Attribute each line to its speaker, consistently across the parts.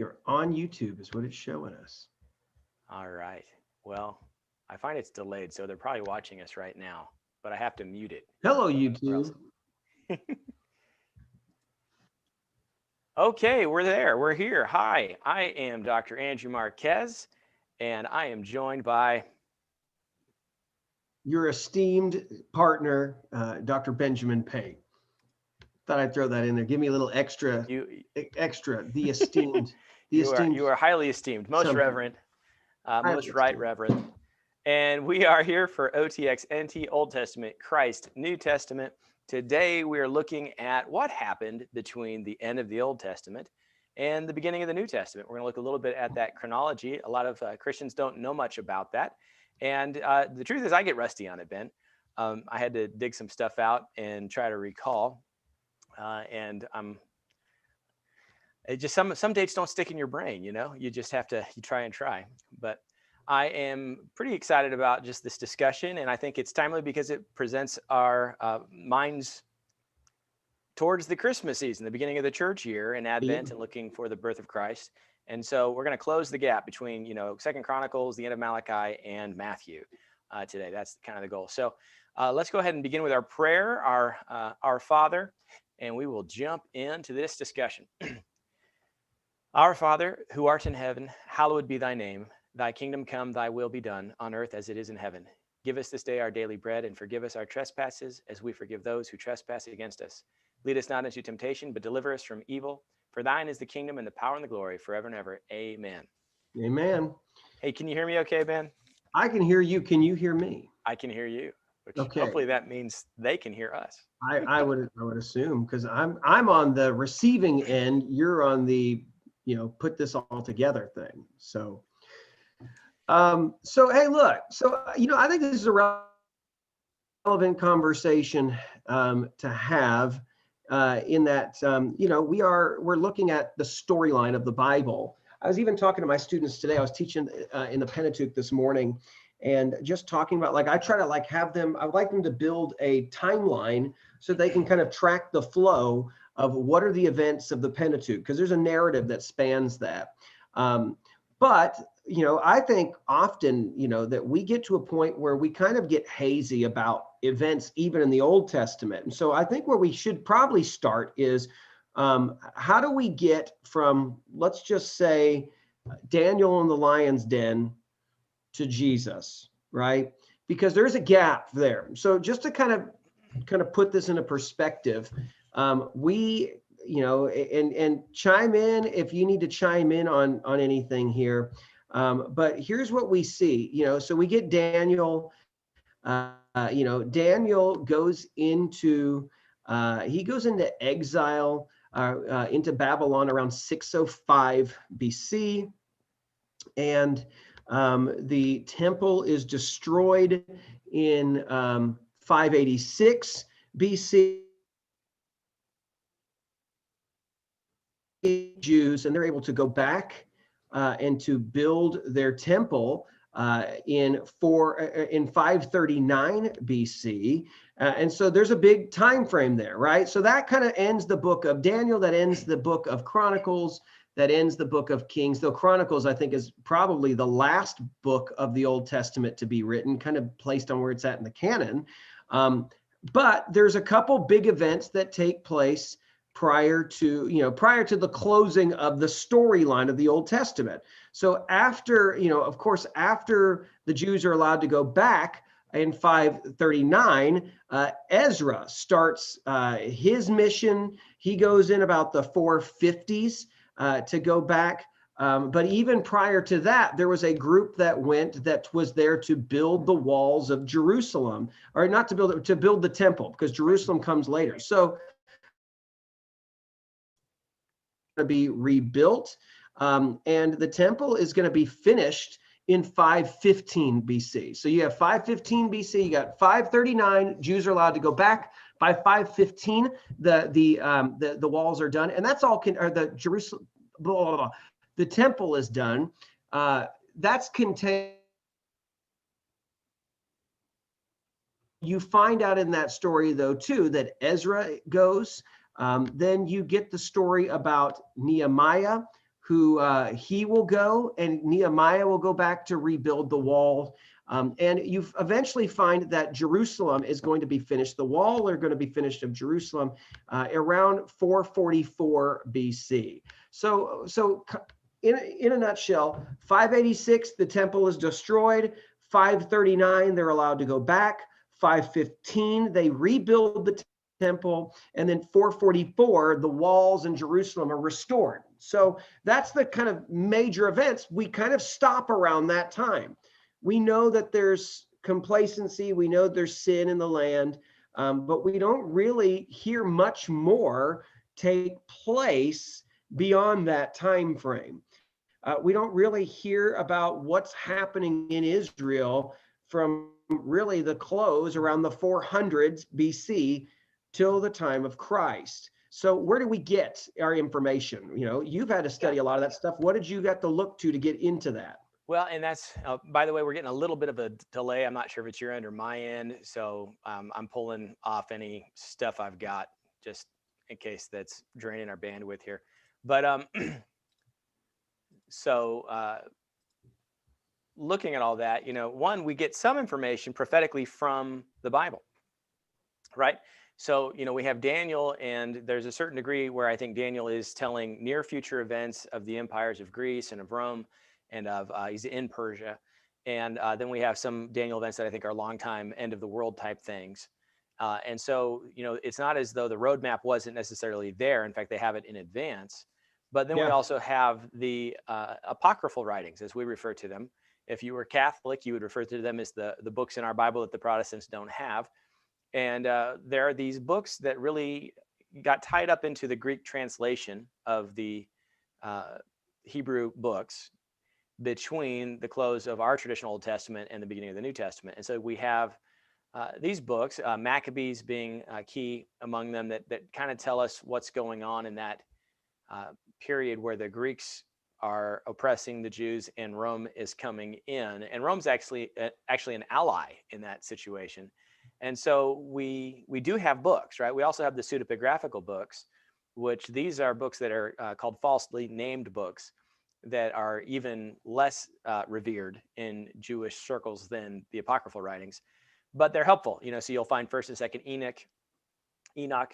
Speaker 1: you're on YouTube is what it's showing us.
Speaker 2: All right. Well, I find it's delayed, so they're probably watching us right now, but I have to mute it.
Speaker 1: Hello,
Speaker 2: Or else.
Speaker 1: YouTube.
Speaker 2: Okay, we're there. We're here. Hi, I am Dr. Andrew Marquez, and I am joined by
Speaker 1: Your esteemed partner, Dr. Benjamin Pate. Thought I'd throw that in there. Give me a little extra,
Speaker 2: you.
Speaker 1: the esteemed,
Speaker 2: You are highly esteemed, most
Speaker 1: something.
Speaker 2: reverend,
Speaker 1: Highly
Speaker 2: most right
Speaker 1: esteemed.
Speaker 2: reverend, and we are here for OTXNT, Old Testament, Christ, New Testament. Today we are looking at what happened between the end of the Old Testament and the beginning of the New Testament. We're going to look a little bit at that chronology. A lot of Christians don't know much about that, and the truth is I get rusty on it, Ben. I had to dig some stuff out and try to recall, and it just some dates don't stick in your brain. You just have to try and try. But I am pretty excited about just this discussion, and I think it's timely because it presents our minds towards the Christmas season, the beginning of the church year and Advent, and looking for the birth of Christ. And so we're going to close the gap between, Second Chronicles, the end of Malachi, and Matthew today. That's kind of the goal. So let's go ahead and begin with our prayer, our Father, and we will jump into this discussion. Our Father, who art in heaven, hallowed be thy name. Thy kingdom come, thy will be done, on earth as it is in heaven. Give us this day our daily bread, and forgive us our trespasses, as we forgive those who trespass against us. Lead us not into temptation, but deliver us from evil. For thine is the kingdom and the power and the glory forever and ever. Amen.
Speaker 1: Amen.
Speaker 2: Hey, can you hear me okay, Ben?
Speaker 1: I can hear you. Can you hear me?
Speaker 2: I can hear you, which
Speaker 1: Okay.
Speaker 2: hopefully that means they can hear us.
Speaker 1: I would assume, because I'm on the receiving end. You're on the put this all together thing. So hey, look. So I think this is a relevant conversation to have. In that we're looking at the storyline of the Bible. I was even talking to my students today. I was teaching in the Pentateuch this morning, and just talking about, I try to have them. I would like them to build a timeline so they can kind of track the flow of what are the events of the Pentateuch, because there's a narrative that spans that. But I think often that we get to a point where we kind of get hazy about events even in the Old Testament. And so I think where we should probably start is how do we get from, let's just say, Daniel in the lion's den to Jesus, right? Because there's a gap there. So just to kind of put this into perspective, we and chime in if you need to chime in on anything here. But here's what we see, so we get Daniel. Daniel goes into exile into Babylon around 605 BC, and the temple is destroyed in 586 BC. Jews, and they're able to go back and to build their temple in 539 BC. And so there's a big time frame there, right? So that kind of ends the book of Daniel, that ends the book of Chronicles, that ends the book of Kings. Though Chronicles, I think, is probably the last book of the Old Testament to be written, kind of placed on where it's at in the canon. But there's a couple big events that take place prior to the closing of the storyline of the Old Testament. So after, of course, after the Jews are allowed to go back in 539, Ezra starts his mission. He goes in about the 450s to go back. But even prior to that, there was a group that was there to build the walls of Jerusalem, or not to build it, to build the temple, because Jerusalem comes later. So to be rebuilt, and the temple is going to be finished in 515 BC. So you have 515 BC, you got 539, Jews are allowed to go back. By 515, the walls are done, and that's all. The Jerusalem, blah, blah, blah, the temple is done. That's contained. You find out in that story, though, too, that Ezra goes. Then you get the story about Nehemiah who he will go, and Nehemiah will go back to rebuild the wall. And you eventually find that Jerusalem is going to be finished. The wall are going to be finished of Jerusalem around 444 BC. So in a nutshell, 586, the temple is destroyed. 539, they're allowed to go back. 515, they rebuild the temple. And then 444, the walls in Jerusalem are restored. So that's the kind of major events. We kind of stop around that time. We know that there's complacency. We know there's sin in the land, but we don't really hear much more take place beyond that time frame. We don't really hear about what's happening in Israel from really the close around the 400s BC till the time of Christ. So where do we get our information? You've had to study a lot of that stuff. What did you got to look to get into that?
Speaker 2: Well, and that's, by the way, we're getting a little bit of a delay. I'm not sure if it's your end or my end. So I'm pulling off any stuff I've got just in case that's draining our bandwidth here. But looking at all that, one, we get some information prophetically from the Bible, right? So, we have Daniel, and there's a certain degree where I think Daniel is telling near future events of the empires of Greece and of Rome, and he's in Persia. And then we have some Daniel events that I think are long time end of the world type things. And so, it's not as though the roadmap wasn't necessarily there. In fact, they have it in advance. But then we also have the apocryphal writings, as we refer to them. If you were Catholic, you would refer to them as the books in our Bible that the Protestants don't have. And there are these books that really got tied up into the Greek translation of the Hebrew books between the close of our traditional Old Testament and the beginning of the New Testament. And so we have these books, Maccabees being key among them, that kind of tell us what's going on in that period where the Greeks are oppressing the Jews and Rome is coming in. And Rome's actually an ally in that situation. And so we do have books, right? We also have the pseudepigraphical books, which these are books that are called falsely named books, that are even less revered in Jewish circles than the apocryphal writings, but they're helpful. So you'll find 1st and 2nd Enoch,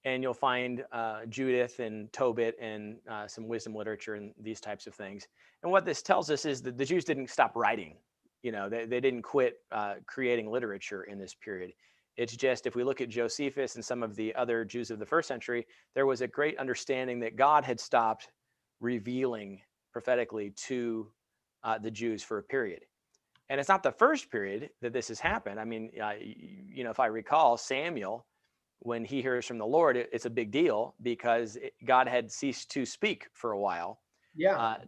Speaker 2: and you'll find Judith and Tobit and some wisdom literature and these types of things. And what this tells us is that the Jews didn't stop writing. They didn't quit creating literature in this period. It's just, if we look at Josephus and some of the other Jews of the 1st century, there was a great understanding that God had stopped revealing prophetically to the Jews for a period. And it's not the first period that this has happened. I mean, if I recall, Samuel, when he hears from the Lord, it's a big deal because God had ceased to speak for a while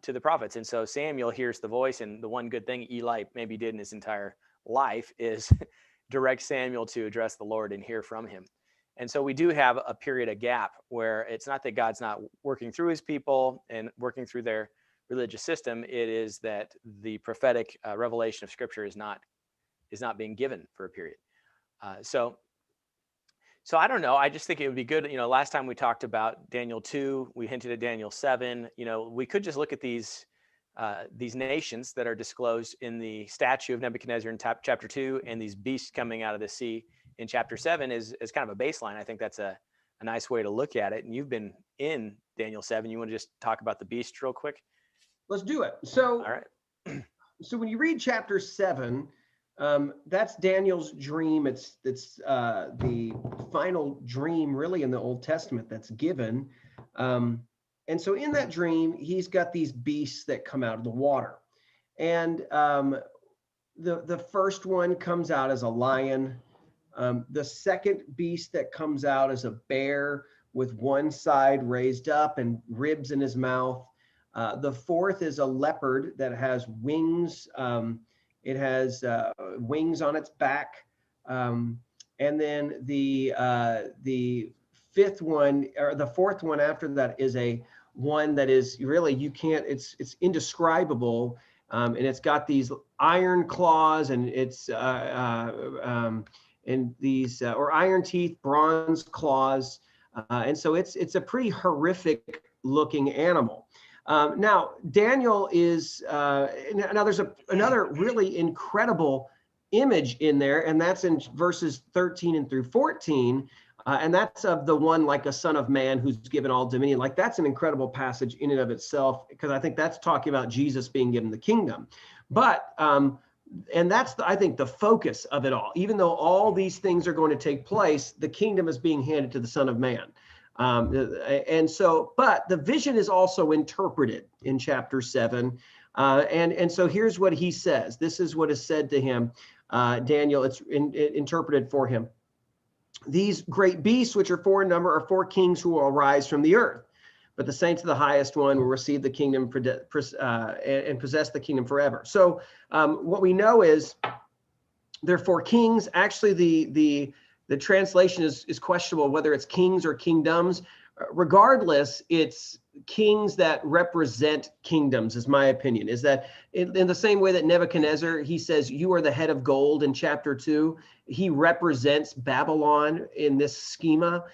Speaker 2: to the prophets. And so Samuel hears the voice, and the one good thing Eli maybe did in his entire life is direct Samuel to address the Lord and hear from him. And so we do have a period, a gap, where it's not that God's not working through his people and working through their religious system. It is that the prophetic revelation of Scripture is not being given for a period. So I don't know. I just think it would be good. Last time we talked about Daniel 2, we hinted at Daniel 7. We could just look at these nations that are disclosed in the statue of Nebuchadnezzar in chapter 2, and these beasts coming out of the sea in chapter 7 is kind of a baseline. I think that's a nice way to look at it. And you've been in Daniel 7. You want to just talk about the beast real quick?
Speaker 1: Let's do it. So,
Speaker 2: all right.
Speaker 1: So when you read chapter 7, that's Daniel's dream. It's the final dream really in the Old Testament that's given. And so in that dream, he's got these beasts that come out of the water. And the first one comes out as a lion. The second beast that comes out is a bear with one side raised up and ribs in his mouth. The fourth is a leopard that has wings. It has wings on its back. And then the fifth one, or the fourth one after that, is a one that is really, it's indescribable. And it's got these iron claws, and it's and these or iron teeth, bronze claws. And so it's a pretty horrific looking animal. Now, Daniel is, now there's another really incredible image in there, and that's in verses 13 and through 14. And that's of the one like a son of man who's given all dominion. Like, that's an incredible passage in and of itself, because I think that's talking about Jesus being given the kingdom. But, and that's, I think, the focus of it all. Even though all these things are going to take place, the kingdom is being handed to the Son of Man. And so, but the vision is also interpreted in chapter 7. And so here's what he says. This is what is said to him, Daniel, it's interpreted for him. These great beasts, which are 4 in number, are 4 kings who will arise from the earth. But the saints of the highest one will receive the kingdom and possess the kingdom forever. So what we know is there are 4 kings. Actually, the translation is questionable whether it's kings or kingdoms. Regardless, it's kings that represent kingdoms, is my opinion. Is that in the same way that Nebuchadnezzar, he says, you are the head of gold in chapter 2. He represents Babylon in this schema.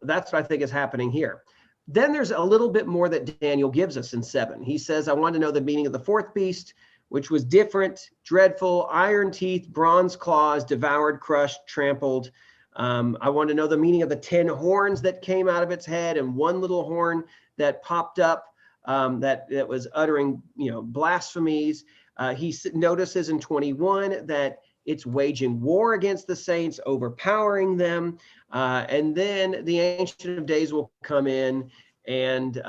Speaker 1: That's what I think is happening here. Then there's a little bit more that Daniel gives us in 7. He says, I want to know the meaning of the 4th beast, which was different, dreadful, iron teeth, bronze claws, devoured, crushed, trampled. I want to know the meaning of the 10 horns that came out of its head, and 1 little horn that popped up that was uttering, blasphemies. He notices in 21 that it's waging war against the saints, overpowering them. And then the Ancient of Days will come in and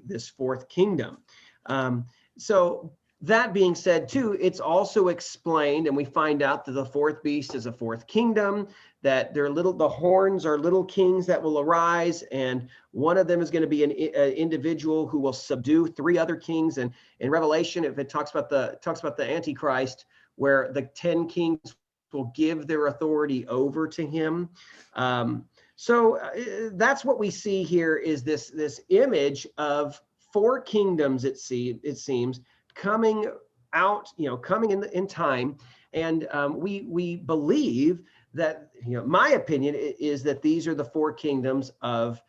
Speaker 1: this 4th kingdom. So that being said, too, it's also explained, and we find out that the 4th beast is a 4th kingdom, that the horns are little kings that will arise, and one of them is going to be an individual who will subdue 3 other kings. And in Revelation, if it talks about the Antichrist, where the 10 kings will give their authority over to him. So that's what we see here, is this image of 4 kingdoms. It seems coming out, coming in time. And we believe that, my opinion is that these are the 4 kingdoms of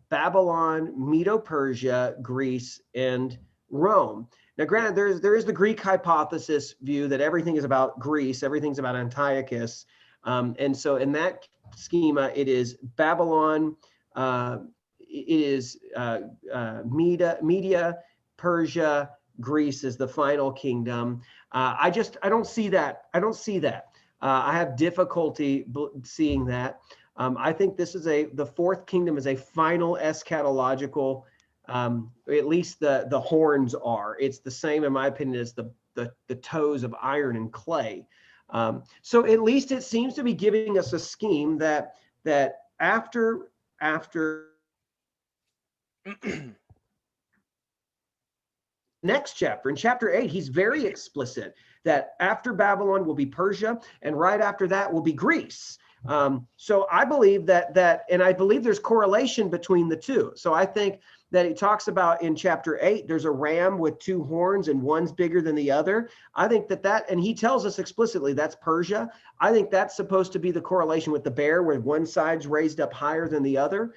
Speaker 1: Babylon, Medo-Persia, Greece, and Rome. Now, granted, there is the Greek hypothesis view that everything is about Greece, everything's about Antiochus. And so in that schema, it is Babylon, it is Media, Persia, Greece is the final kingdom. I don't see that. I have difficulty seeing that. I think this is the 4th kingdom is a final eschatological, at least the horns are. It's the same, in my opinion, as the toes of iron and clay. So at least it seems to be giving us a scheme that after next chapter, in chapter 8, he's very explicit that after Babylon will be Persia, and right after that will be Greece. So I believe that, and I believe there's correlation between the two. So I think that he talks about in chapter 8, there's a ram with 2 horns and one's bigger than the other. I think that, and he tells us explicitly that's Persia. I think that's supposed to be the correlation with the bear, where one side's raised up higher than the other.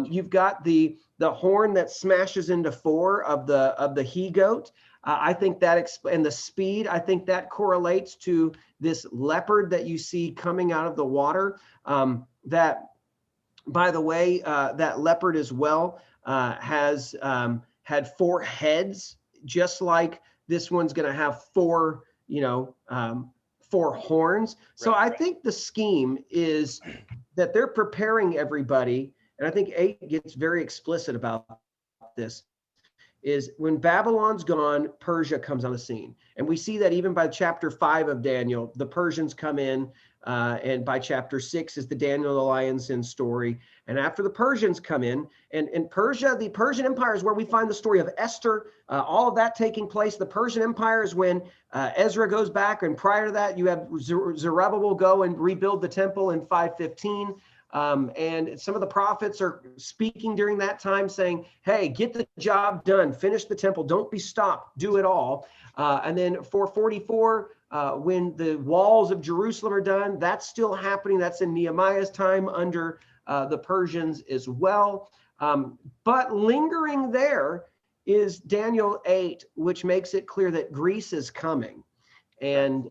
Speaker 1: You've got the horn that smashes into 4 of the he-goat. I think that, and the speed, I think that correlates to this leopard that you see coming out of the water. That, by the way, that leopard as well has had 4 heads, just like this one's going to have 4, 4 horns. So I think the scheme is that they're preparing everybody, and I think 8 gets very explicit about this, is when Babylon's gone, Persia comes on the scene. And we see that even by chapter 5 of Daniel, the Persians come in, and by chapter 6 is the Daniel the lion's den story. And after the Persians come in, and Persia, the Persian Empire is where we find the story of Esther, all of that taking place. The Persian Empire is when Ezra goes back, and prior to that, you have Zerubbabel go and rebuild the temple in 515. And some of the prophets are speaking during that time saying, hey, get the job done, finish the temple, don't be stopped, do it all. And then 444, when the walls of Jerusalem are done, that's still happening. That's in Nehemiah's time under the Persians as well. But lingering there is Daniel 8, which makes it clear that Greece is coming. And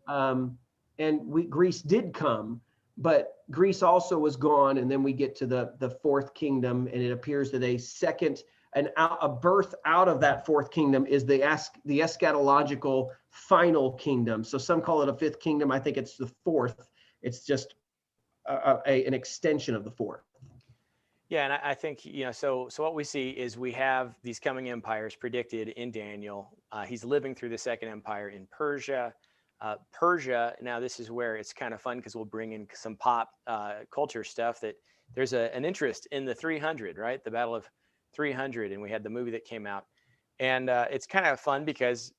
Speaker 1: Greece did come, but Greece also was gone. And then we get to the fourth kingdom, and it appears that a birth out of that fourth kingdom is the eschatological final kingdom. So some call it a fifth kingdom. I think it's the fourth. It's just an extension of the fourth.
Speaker 2: Yeah, and I think, so what we see is we have these coming empires predicted in Daniel. He's living through the second empire in Persia. Persia, now this is where it's kind of fun because we'll bring in some pop culture stuff, that there's an interest in the 300, right? The Battle of 300, and we had the movie that came out. And it's kind of fun because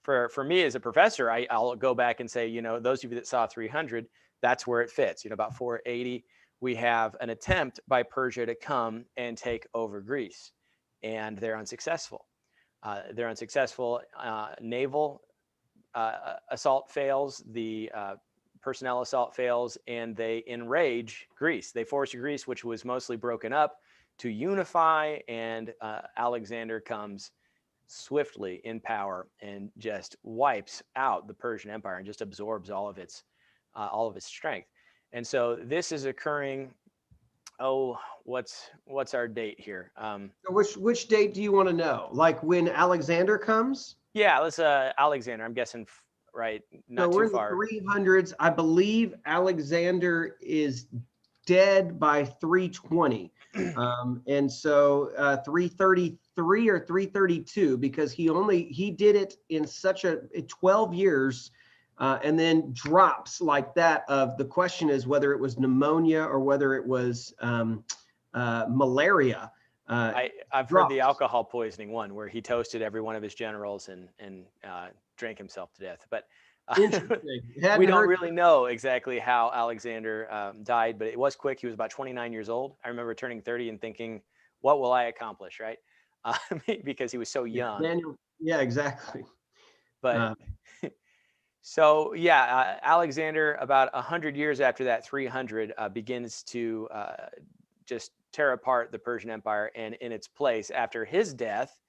Speaker 2: for me as a professor, I'll go back and say, those of you that saw 300, that's where it fits. About 480. We have an attempt by Persia to come and take over Greece, and they're unsuccessful. Naval assault fails, the personnel assault fails, and they enrage Greece. They force Greece, which was mostly broken up, to unify, and Alexander comes swiftly in power and just wipes out the Persian Empire and just absorbs all of its strength. And so this is occurring. Oh, what's our date here?
Speaker 1: Which date do you want to know? Like when Alexander comes?
Speaker 2: Yeah, let's Alexander. I'm guessing, right? Not
Speaker 1: So we're
Speaker 2: too
Speaker 1: in the
Speaker 2: far.
Speaker 1: 300s. I believe Alexander is dead by 320. And so 333 or 332, because he did it in such 12 years. And then drops like that. The question is whether it was pneumonia or whether it was malaria.
Speaker 2: I've heard the alcohol poisoning one, where he toasted every one of his generals and drank himself to death. But we don't really know exactly how Alexander died, but it was quick. He was about 29 years old. I remember turning 30 and thinking, what will I accomplish, right? Because he was so young.
Speaker 1: Daniel, yeah, exactly.
Speaker 2: But so yeah, Alexander, about 100 years after that 300, begins to just tear apart the Persian Empire. And in its place, after his death,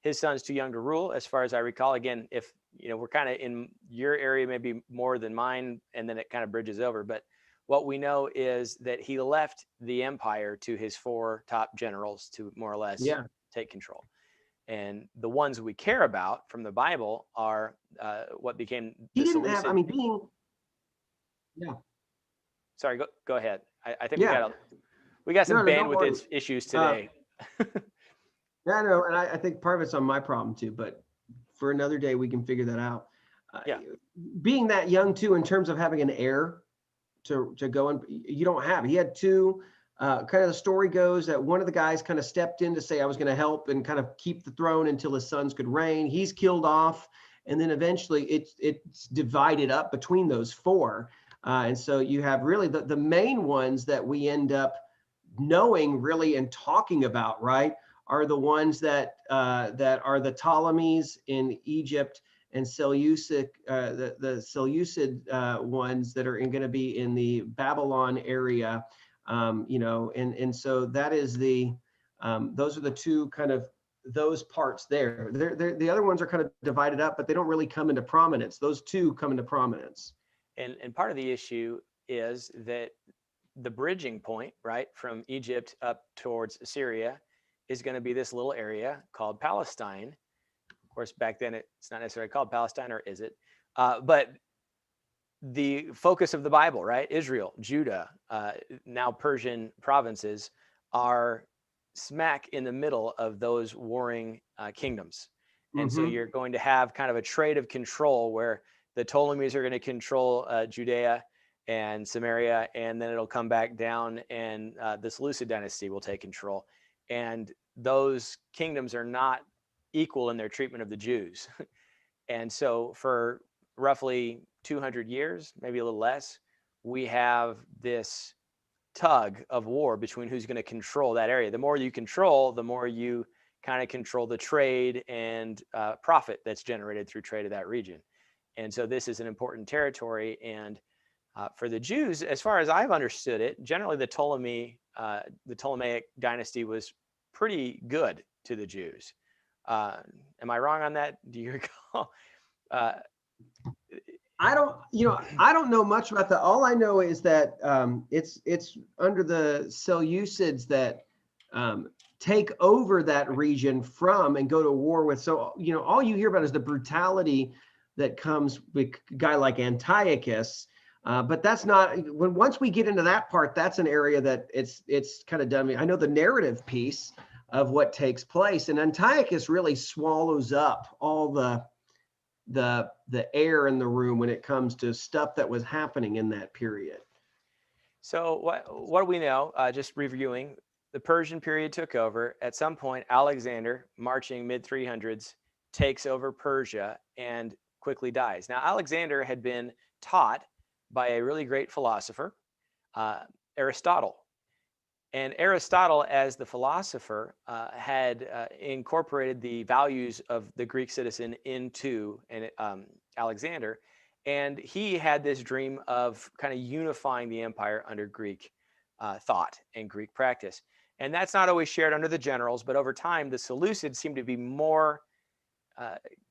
Speaker 2: his son's too young to rule, as far as I recall. Again, if we're kind of in your area, maybe more than mine, and then it kind of bridges over. But what we know is that he left the empire to his 4 top generals to more or less take control. And the ones we care about from the Bible are what became the Seleucid. Sorry, go ahead. I think we got some bandwidth issues today.
Speaker 1: Yeah, no, and I think part of it's on my problem too, but for another day we can figure that out. Being that young too, in terms of having an heir to go, and you don't have. He had 2. Kind of the story goes that one of the guys kind of stepped in to say, I was going to help and kind of keep the throne until his sons could reign. He's killed off, and then eventually it's divided up between those 4. And so you have really the main ones that we end up knowing really and talking about, right, are the ones that are the Ptolemies in Egypt, and Seleucid, the Seleucid ones that are going to be in the Babylon area. And so that is those are the 2 kind of those parts there. The other ones are kind of divided up, but they don't really come into prominence. Those 2 come into prominence.
Speaker 2: And part of the issue is that the bridging point, right, from Egypt up towards Syria is going to be this little area called Palestine. Of course, back then it's not necessarily called Palestine, or is it? But the focus of the Bible, right? Israel, Judah, now Persian provinces, are smack in the middle of those warring kingdoms. And so you're going to have kind of a trade of control where the Ptolemies are going to control Judea and Samaria, and then it'll come back down, and the Seleucid dynasty will take control. And those kingdoms are not equal in their treatment of the Jews. And so for roughly 200 years, maybe a little less, we have this tug of war between who's going to control that area. The more you control, the more you kind of control the trade and profit that's generated through trade of that region. And so this is an important territory. And for the Jews, as far as I've understood it, generally the Ptolemaic dynasty was pretty good to the Jews. Am I wrong on that? Do you recall?
Speaker 1: I don't know much about that. All I know is that it's under the Seleucids that take over that region from and go to war with. So, all you hear about is the brutality that comes with a guy like Antiochus. But that's not once we get into that part, that's an area that it's kind of done. I know the narrative piece of what takes place, and Antiochus really swallows up all the air in the room when it comes to stuff that was happening in that period.
Speaker 2: So what do we know? Just reviewing, the Persian period took over. At some point, Alexander, marching mid-300s, takes over Persia and quickly dies. Now, Alexander had been taught by a really great philosopher, Aristotle. And Aristotle, as the philosopher, had incorporated the values of the Greek citizen into Alexander. And he had this dream of kind of unifying the empire under Greek thought and Greek practice. And that's not always shared under the generals, but over time, the Seleucids seem to be more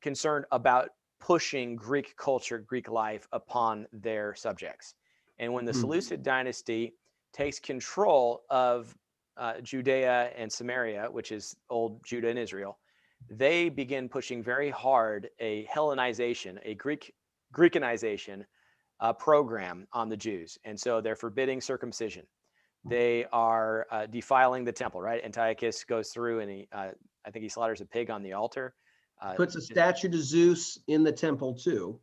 Speaker 2: concerned about pushing Greek culture, Greek life upon their subjects. And when the Seleucid dynasty takes control of Judea and Samaria, which is old Judah and Israel, they begin pushing very hard a Hellenization, a Greekanization program on the Jews. And so they're forbidding circumcision. They are defiling the temple, right? Antiochus goes through and I think he slaughters a pig on the altar.
Speaker 1: Puts a statue to Zeus in the temple too.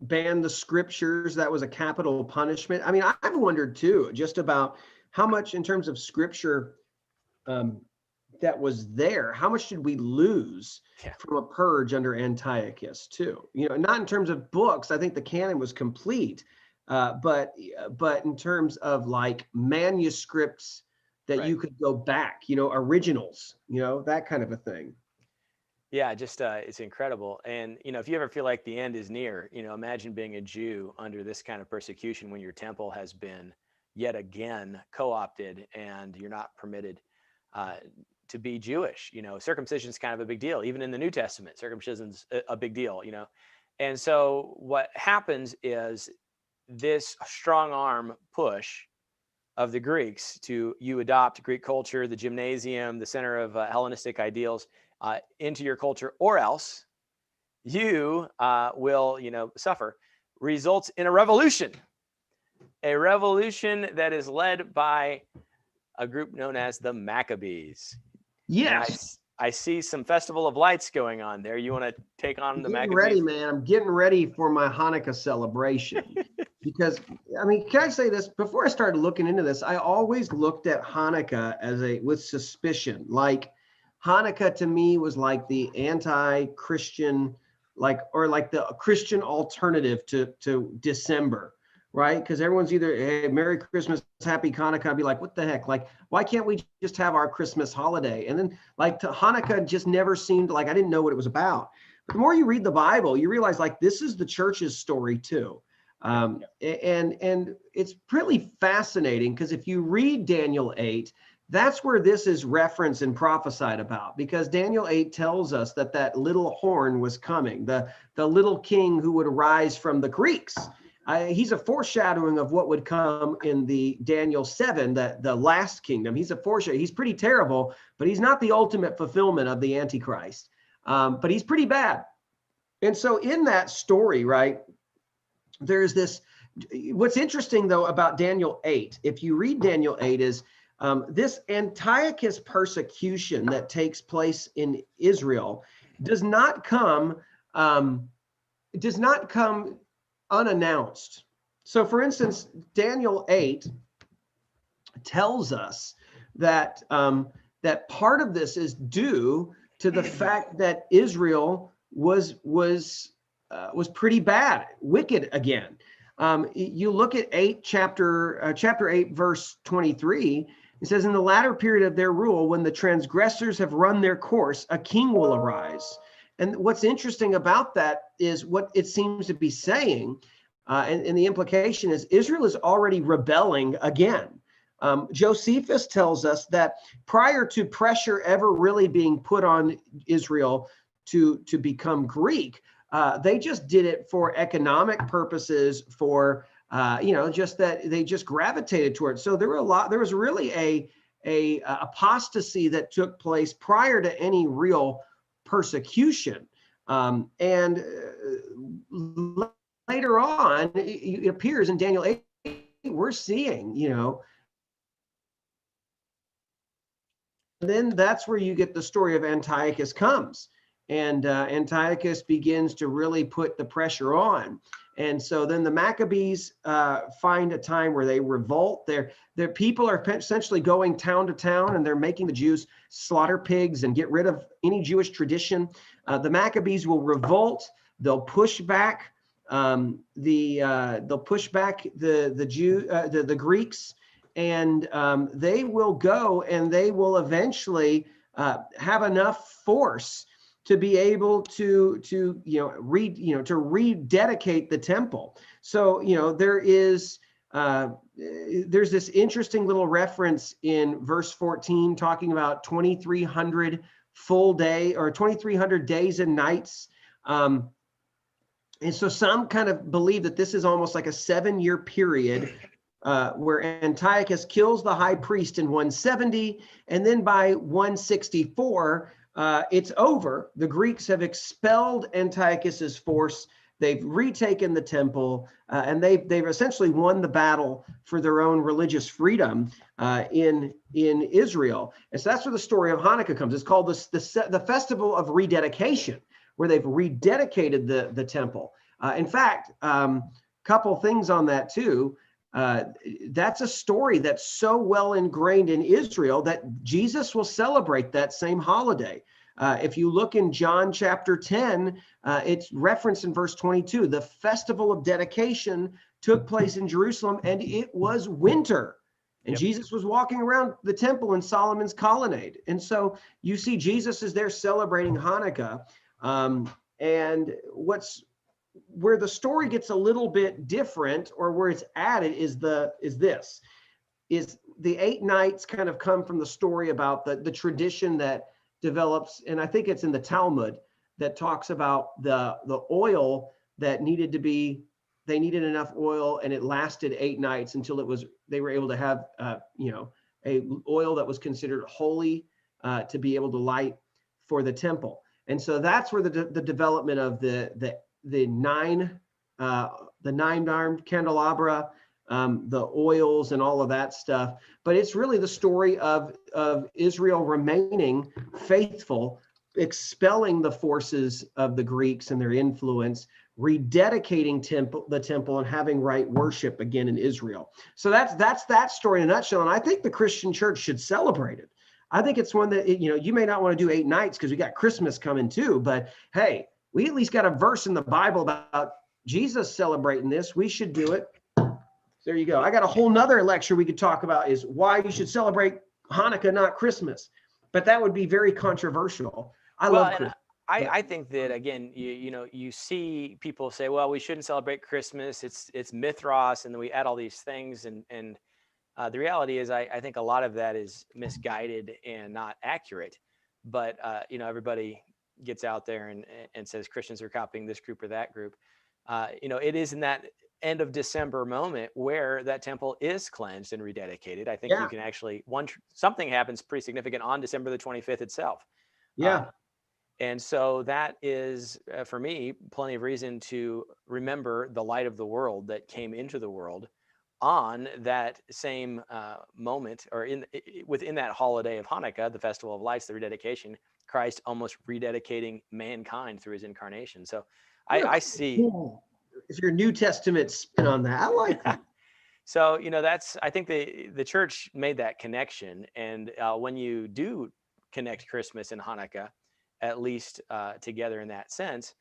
Speaker 1: Banned the scriptures. That was a capital punishment. I mean, I've wondered too, just about how much in terms of scripture that was there, how much did we lose from a purge under Antiochus too? Not in terms of books. I think the canon was complete, but in terms of like manuscripts that you could go back, originals, that kind of a thing.
Speaker 2: Yeah, just it's incredible. And if you ever feel like the end is near, imagine being a Jew under this kind of persecution when your temple has been yet again co-opted and you're not permitted to be Jewish. Circumcision is kind of a big deal. Even in the New Testament, circumcision's a big deal. And so what happens is this strong arm push of the Greeks to you adopt Greek culture, the gymnasium, the center of Hellenistic ideals into your culture, or else you will, suffer, results in a revolution that is led by a group known as the Maccabees.
Speaker 1: Yes.
Speaker 2: I see some Festival of Lights going on there. You want to take on the Maccabees?
Speaker 1: Ready, man. I'm getting ready for my Hanukkah celebration. Because, can I say this? Before I started looking into this, I always looked at Hanukkah with suspicion. Like, Hanukkah to me was like the anti-Christian, or the Christian alternative to December, right? Because everyone's either, hey, Merry Christmas, Happy Hanukkah. I'd be like, what the heck? Like, why can't we just have our Christmas holiday? And then Hanukkah just never seemed like I didn't know what it was about. But the more you read the Bible, you realize this is the church's story too. And it's really fascinating because if you read Daniel 8, that's where this is referenced and prophesied about, because Daniel 8 tells us that little horn was coming, the little king who would arise from the Greeks. He's a foreshadowing of what would come in the Daniel 7, the last kingdom. He's a foreshadow. He's pretty terrible, but he's not the ultimate fulfillment of the Antichrist. But he's pretty bad. And so in that story, right, there's this, what's interesting though about Daniel 8, if you read Daniel 8 is this Antiochus persecution that takes place in Israel does not come unannounced. So for instance, Daniel 8 tells us that that part of this is due to the fact that Israel was pretty bad, wicked again. You look at chapter 8, verse 23. It says, in the latter period of their rule, when the transgressors have run their course, a king will arise, And what's interesting about that is what it seems to be saying, and the implication is Israel is already rebelling again. Josephus tells us that prior to pressure ever really being put on Israel to become Greek, they just did it for economic purposes, for just that they just gravitated towards. So there was really a apostasy that took place prior to any real persecution. And later on, it appears in Daniel 8, we're seeing, then that's where you get the story of Antiochus comes. And Antiochus begins to really put the pressure on. And so then the Maccabees find a time where they revolt. Their people are essentially going town to town, and they're making the Jews slaughter pigs and get rid of any Jewish tradition. The Maccabees will revolt. They'll push back the Greeks, and they will go and they will eventually have enough force to be able to rededicate the temple. So there's this interesting little reference in verse 14 talking about 2,300 full day, or 2,300 days and nights. And so some kind of believe that this is almost like a 7-year period where Antiochus kills the high priest in 170, and then by 164, it's over. The Greeks have expelled Antiochus's force. They've retaken the temple, and they've essentially won the battle for their own religious freedom in Israel. And so that's where the story of Hanukkah comes. It's called the Festival of Rededication, where they've rededicated the temple. In fact, couple things on that too. That's a story that's so well ingrained in Israel that Jesus will celebrate that same holiday. If you look in John chapter 10, it's referenced in verse 22. The festival of dedication took place in Jerusalem, and it was winter. And
Speaker 2: Yep.
Speaker 1: Jesus was walking around the temple in Solomon's colonnade. And so you see Jesus is there celebrating Hanukkah. And where the story gets a little bit different, or where it's added, is the 8 nights kind of come from the story about the tradition that develops, and I think it's in the Talmud, that talks about the oil that they needed enough oil, and it lasted 8 nights until they were able to have a oil that was considered holy to be able to light for the temple. And so that's where the development of the 9-armed candelabra, the oils and all of that stuff. But it's really the story of Israel remaining faithful, expelling the forces of the Greeks and their influence, rededicating the temple, and having right worship again in Israel. So that's that story in a nutshell. And I think the Christian church should celebrate it. I think it's one that, you may not want to do 8 nights because we got Christmas coming too, but hey, we at least got a verse in the Bible about Jesus celebrating this. We should do it. There you go. I got a whole nother lecture we could talk about, is why you should celebrate Hanukkah, not Christmas. But that would be very controversial. I love Christmas.
Speaker 2: I think that, again, you see people say, well, we shouldn't celebrate Christmas. It's Mithras, and then we add all these things. And the reality is, I think a lot of that is misguided and not accurate. But, everybody gets out there and says Christians are copying this group or that group. It is in that end of December moment where that temple is cleansed and rededicated. I think you can actually, something happens pretty significant on December the 25th itself.
Speaker 1: Yeah.
Speaker 2: And so that is, for me, plenty of reason to remember the light of the world that came into the world on that same moment, or within that holiday of Hanukkah, the Festival of Lights, the rededication, Christ almost rededicating mankind through his incarnation. So I see.
Speaker 1: Cool. Is your New Testament spin on that? I like that.
Speaker 2: So, I think the church made that connection. And when you do connect Christmas and Hanukkah, at least together in that sense,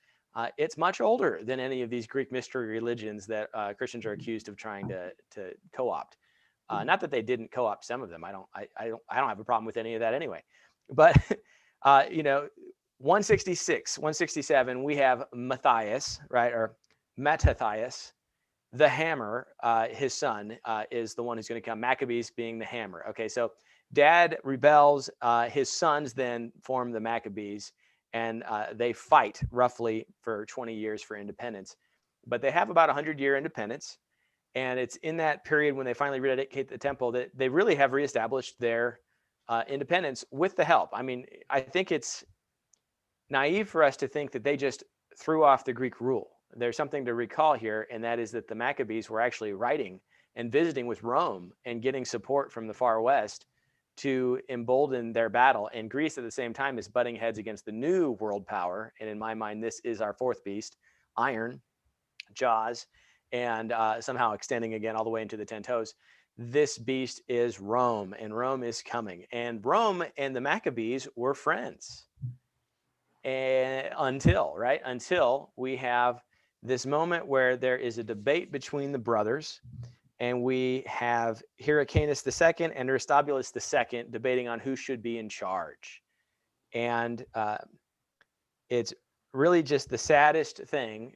Speaker 2: it's much older than any of these Greek mystery religions that Christians are accused of trying to co-opt. Not that they didn't co-opt some of them. I don't have a problem with any of that anyway. But 166, 167, we have Matthias, right? Or Mattathias, the hammer, his son, is the one who's going to come. Maccabees being the hammer. Okay, so dad rebels. His sons then form the Maccabees, and they fight roughly for 20 years for independence. But they have about 100-year independence. And it's in that period when they finally rededicate the temple that they really have reestablished their independence with the help. I mean, I think it's naive for us to think that they just threw off the Greek rule. There's something to recall here, and that is that the Maccabees were actually writing and visiting with Rome and getting support from the far west to embolden their battle. And Greece at the same time is butting heads against the new world power. And in my mind, this is our fourth beast, iron, jaws, and somehow extending again all the way into the 10 toes. This beast is Rome, and Rome is coming. And Rome and the Maccabees were friends. And until we have this moment where there is a debate between the brothers, and we have Hyrcanus II and Aristobulus II debating on who should be in charge. And it's really just the saddest thing.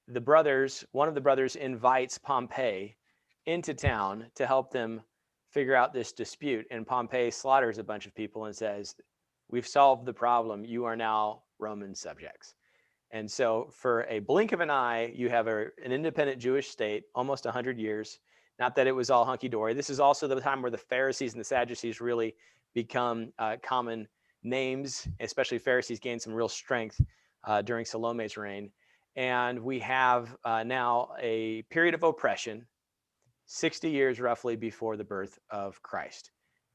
Speaker 2: One of the brothers invites Pompey into town to help them figure out this dispute, and Pompey slaughters a bunch of people and says, "We've solved the problem. You are now Roman subjects." And so for a blink of an eye, you have an independent Jewish state, almost 100 years. Not that it was all hunky-dory. This is also the time where the Pharisees and the Sadducees really become common names, especially Pharisees gained some real strength during Salome's reign. And we have now a period of oppression, 60 years roughly before the birth of Christ.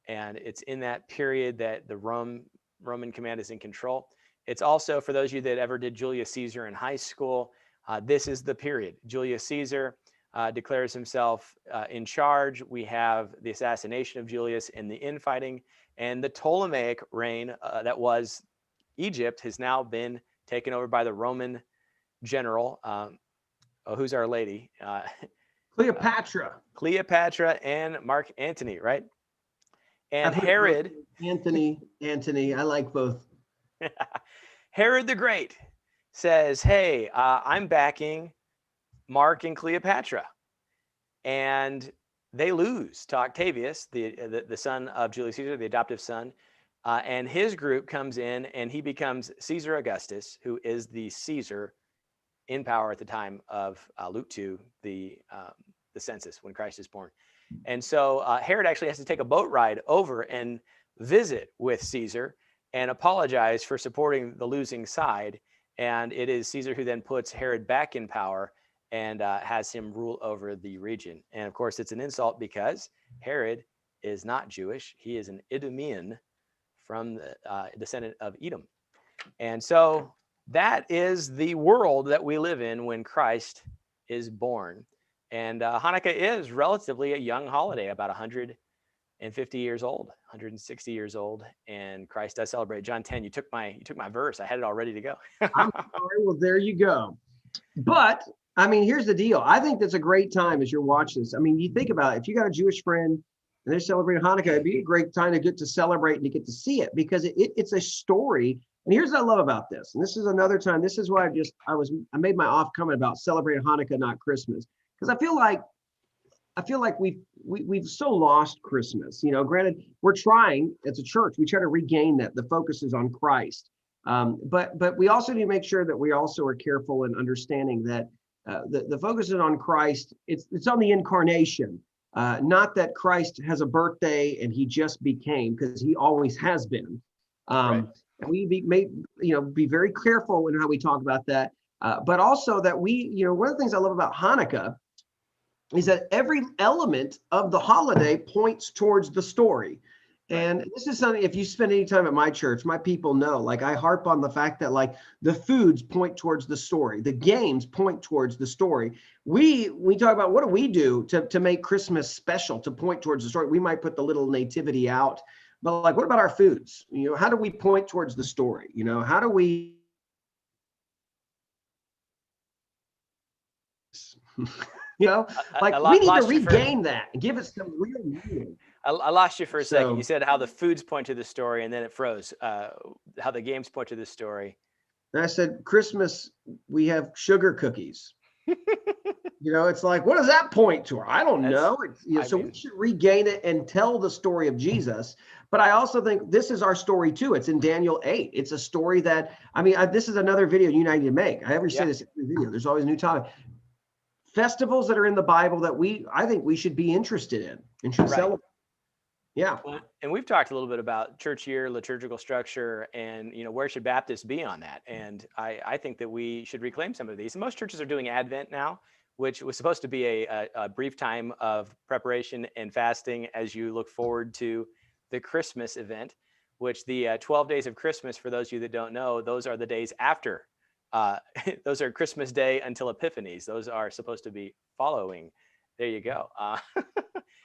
Speaker 2: And it's in that period that the Roman command is in control. It's also, for those of you that ever did Julius Caesar in high school, this is the period. Julius Caesar declares himself in charge. We have the assassination of Julius and the infighting, and the Ptolemaic reign that was Egypt has now been taken over by the Roman general. Who's our lady?
Speaker 1: Cleopatra.
Speaker 2: Cleopatra and Mark Antony, right? And Herod.
Speaker 1: Antony. I like both.
Speaker 2: Herod the Great says, "Hey, I'm backing Mark and Cleopatra," and they lose to Octavius, the son of Julius Caesar, the adoptive son, and his group comes in, and he becomes Caesar Augustus, who is the Caesar in power at the time of Luke 2, the census when Christ is born. And so Herod actually has to take a boat ride over and visit with Caesar and apologize for supporting the losing side. And it is Caesar who then puts Herod back in power and has him rule over the region. And of course, it's an insult because Herod is not Jewish. He is an Idumean from the descendant of Edom. And so that is the world that we live in when Christ is born. And Hanukkah is relatively a young holiday, about 150 years old, 160 years old, and Christ does celebrate. John 10, you took my verse. I had it all ready to go.
Speaker 1: I'm sorry. Well, there you go. But I mean, here's the deal. I think that's a great time as you're watching this. I mean, you think about it. If you got a Jewish friend and they're celebrating Hanukkah, it'd be a great time to get to celebrate and to get to see it, because it's a story. And here's what I love about this. And this is another time. This is why I made my off comment about celebrating Hanukkah, not Christmas, because I feel like we've so lost Christmas. You know, granted, we're trying as a church, we try to regain that. The focus is on Christ. But we also need to make sure that we also are careful in understanding that the focus is on Christ. It's on the incarnation, not that Christ has a birthday and he just became, because he always has been.
Speaker 2: Right.
Speaker 1: We be very careful in how we talk about that. But also that one of the things I love about Hanukkah is that every element of the holiday points towards the story. And this is something, if you spend any time at my church, my people know, like, I harp on the fact that, like, the foods point towards the story. The games point towards the story. We talk about, what do we do to make Christmas special, to point towards the story? We might put the little nativity out, but, like, what about our foods? You know, how do we point towards the story? You know, how do we... You know, like, we need to regain that and give it some real meaning.
Speaker 2: I lost you for a second. You said how the foods point to the story, and then it froze. How the games point to the story.
Speaker 1: And I said, Christmas, we have sugar cookies. It's like, what does that point to? I don't know. So we should regain it and tell the story of Jesus. But I also think this is our story too. It's in Daniel 8. It's a story that, this is another video you need to make. I ever say this every video. There's always a new topic. Festivals that are in the Bible that I think we should be interested in and should celebrate. Yeah.
Speaker 2: Well, and we've talked a little bit about church year, liturgical structure, and where should Baptists be on that? And I think that we should reclaim some of these. And most churches are doing Advent now, which was supposed to be a brief time of preparation and fasting as you look forward to the Christmas event, which the 12 days of Christmas, for those of you that don't know, those are the days after. Those are Christmas Day until Epiphanies. Those are supposed to be following. There you go.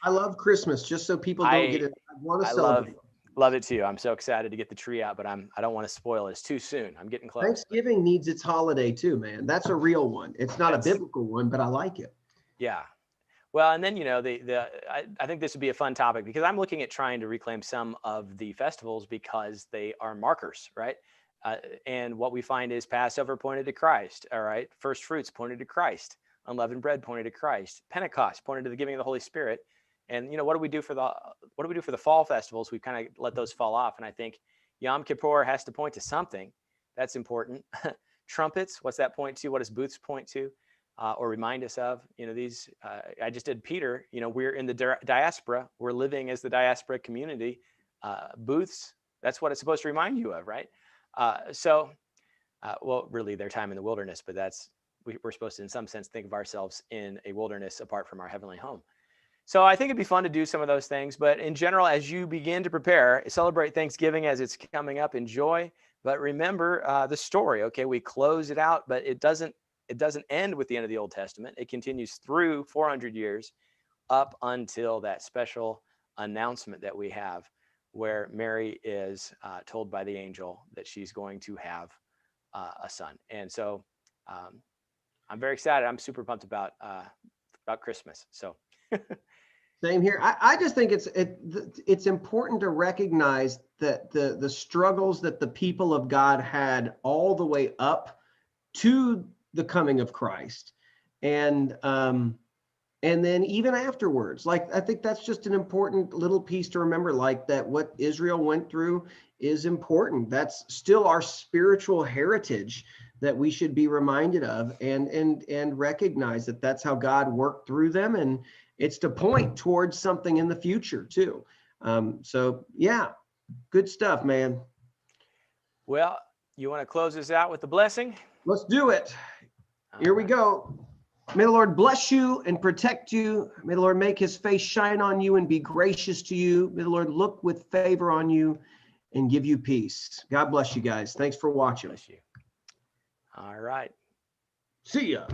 Speaker 1: I love Christmas, just so people don't get it. I want to celebrate.
Speaker 2: Love it too. I'm so excited to get the tree out, but I don't want to spoil it. It's too soon. I'm getting close.
Speaker 1: Thanksgiving needs its holiday too, man. That's a real one. It's not a biblical one, but I like it.
Speaker 2: Yeah. Well, and then I think this would be a fun topic because I'm looking at trying to reclaim some of the festivals because they are markers, right? And what we find is Passover pointed to Christ. All right, first fruits pointed to Christ. Unleavened bread pointed to Christ. Pentecost pointed to the giving of the Holy Spirit. And what do we do for the fall festivals? We kind of let those fall off. And I think Yom Kippur has to point to something that's important. Trumpets, what's that point to? What does booths point to, or remind us of? These. I just did Peter. We're in the diaspora. We're living as the diaspora community. Booths. That's what it's supposed to remind you of, right? Well, really, their time in the wilderness, but we're supposed to, in some sense, think of ourselves in a wilderness apart from our heavenly home. So I think it'd be fun to do some of those things. But in general, as you begin to prepare, celebrate Thanksgiving as it's coming up, enjoy. But remember the story, okay? We close it out, but it doesn't end with the end of the Old Testament. It continues through 400 years up until that special announcement that we have where Mary is told by the angel that she's going to have a son. And so I'm very excited. I'm super pumped about Christmas. So
Speaker 1: same here. I just think it's important to recognize that the struggles that the people of God had all the way up to the coming of Christ, and then even afterwards. Like, I think that's just an important little piece to remember. Like, that what Israel went through is important. That's still our spiritual heritage that we should be reminded of, and recognize that that's how God worked through them, and it's to point towards something in the future too. So yeah, good stuff, man.
Speaker 2: Well, you want to close this out with the blessing?
Speaker 1: Let's do it. Here we go. May the Lord bless you and protect you. May the Lord make his face shine on you and be gracious to you. May the Lord look with favor on you and give you peace. God bless you guys. Thanks for watching.
Speaker 2: Bless you. All right.
Speaker 1: See ya.